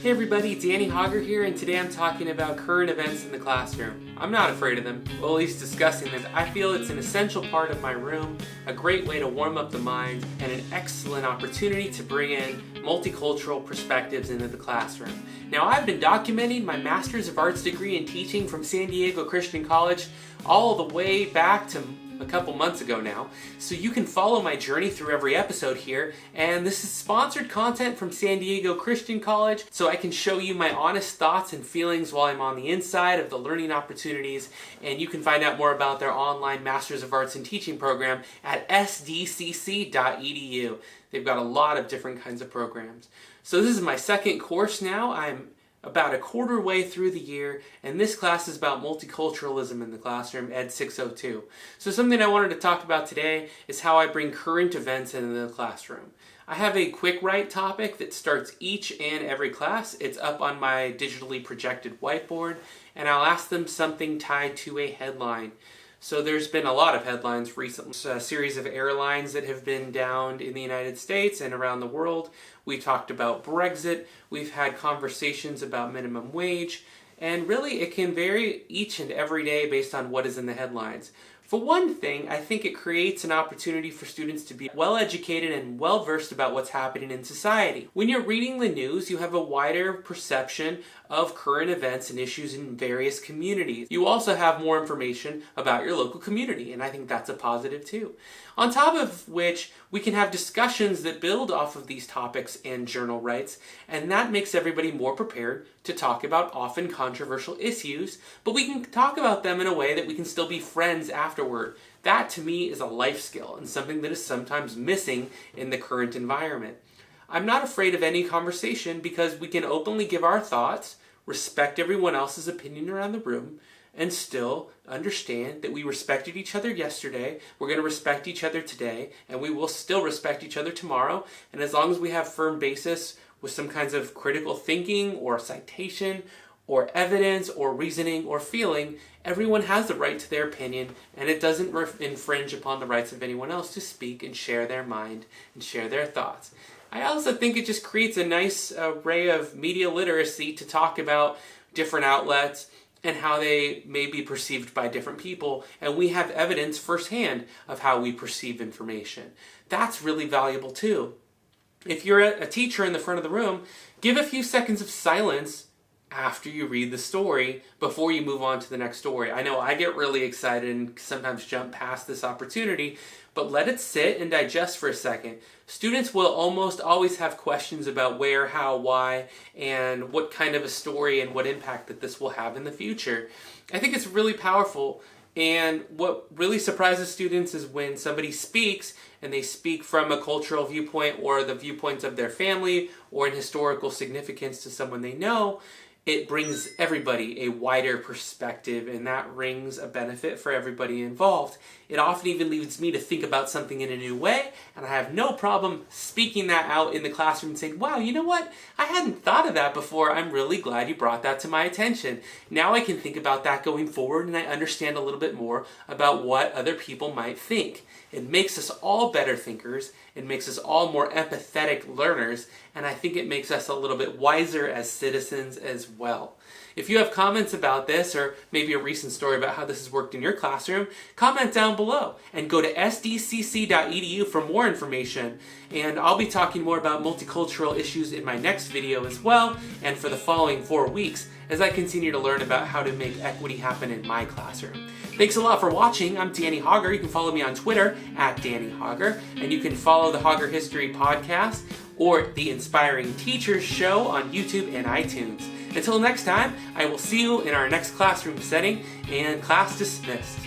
Hey everybody, Danny Hogger here, and today I'm talking about current events in the classroom. I'm not afraid of them, well, at least discussing them. I feel it's an essential part of my room, a great way to warm up the mind, and an excellent opportunity to bring in multicultural perspectives into the classroom. Now, I've been documenting my Master's of Arts degree in teaching from San Diego Christian College all the way back to a couple months ago now, so you can follow my journey through every episode here. And this is sponsored content from San Diego Christian College, so I can show you my honest thoughts and feelings while I'm on the inside of the learning opportunities. And you can find out more about their online Masters of Arts in Teaching program at sdcc.edu. They've got a lot of different kinds of programs. So this is my second course now. I'm about a quarter way through the year, and this class is about multiculturalism in the classroom, Ed 602. So something I wanted to talk about today is how I bring current events into the classroom. I have a quick write topic that starts each and every class. It's up on my digitally projected whiteboard, and I'll ask them something tied to a headline. So there's been a lot of headlines recently. A series of airlines that have been downed in the United States and around the world. We talked about Brexit. We've had conversations about minimum wage. And really, it can vary each and every day based on what is in the headlines. For one thing, I think it creates an opportunity for students to be well educated and well versed about what's happening in society. When you're reading the news, you have a wider perception of current events and issues in various communities. You also have more information about your local community, and I think that's a positive too. On top of which, we can have discussions that build off of these topics and journal rights, and that makes everybody more prepared to talk about often controversial issues, but we can talk about them in a way that we can still be friends afterward. That, to me, is a life skill and something that is sometimes missing in the current environment. I'm not afraid of any conversation because we can openly give our thoughts, respect everyone else's opinion around the room, and still understand that we respected each other yesterday, we're going to respect each other today, and we will still respect each other tomorrow. And as long as we have firm basis with some kinds of critical thinking or citation or evidence or reasoning or feeling, everyone has the right to their opinion, and it doesn't infringe upon the rights of anyone else to speak and share their mind and share their thoughts. I also think it just creates a nice array of media literacy to talk about different outlets and how they may be perceived by different people, and we have evidence firsthand of how we perceive information. That's really valuable too. If you're a teacher in the front of the room, give a few seconds of silence after you read the story before you move on to the next story. I know I get really excited and sometimes jump past this opportunity, but let it sit and digest for a second. Students will almost always have questions about where, how, why, and what kind of a story and what impact that this will have in the future. I think it's really powerful, and what really surprises students is when somebody speaks and they speak from a cultural viewpoint or the viewpoints of their family or in historical significance to someone they know. It brings everybody a wider perspective, and that rings a benefit for everybody involved. It often even leads me to think about something in a new way, and I have no problem speaking that out in the classroom and saying, wow, you know what? I hadn't thought of that before. I'm really glad you brought that to my attention. Now I can think about that going forward, and I understand a little bit more about what other people might think. It makes us all better thinkers. It makes us all more empathetic learners, and I think it makes us a little bit wiser as citizens as well. If you have comments about this, or maybe a recent story about how this has worked in your classroom, comment down below and go to sdcc.edu for more information. And I'll be talking more about multicultural issues in my next video as well, and for the following 4 weeks as I continue to learn about how to make equity happen in my classroom. Thanks a lot for watching. I'm Danny Hogger. You can follow me on Twitter at Danny Hogger, and you can follow the Hogger History Podcast or the Inspiring Teachers Show on YouTube and iTunes. Until next time, I will see you in our next classroom setting, and class dismissed.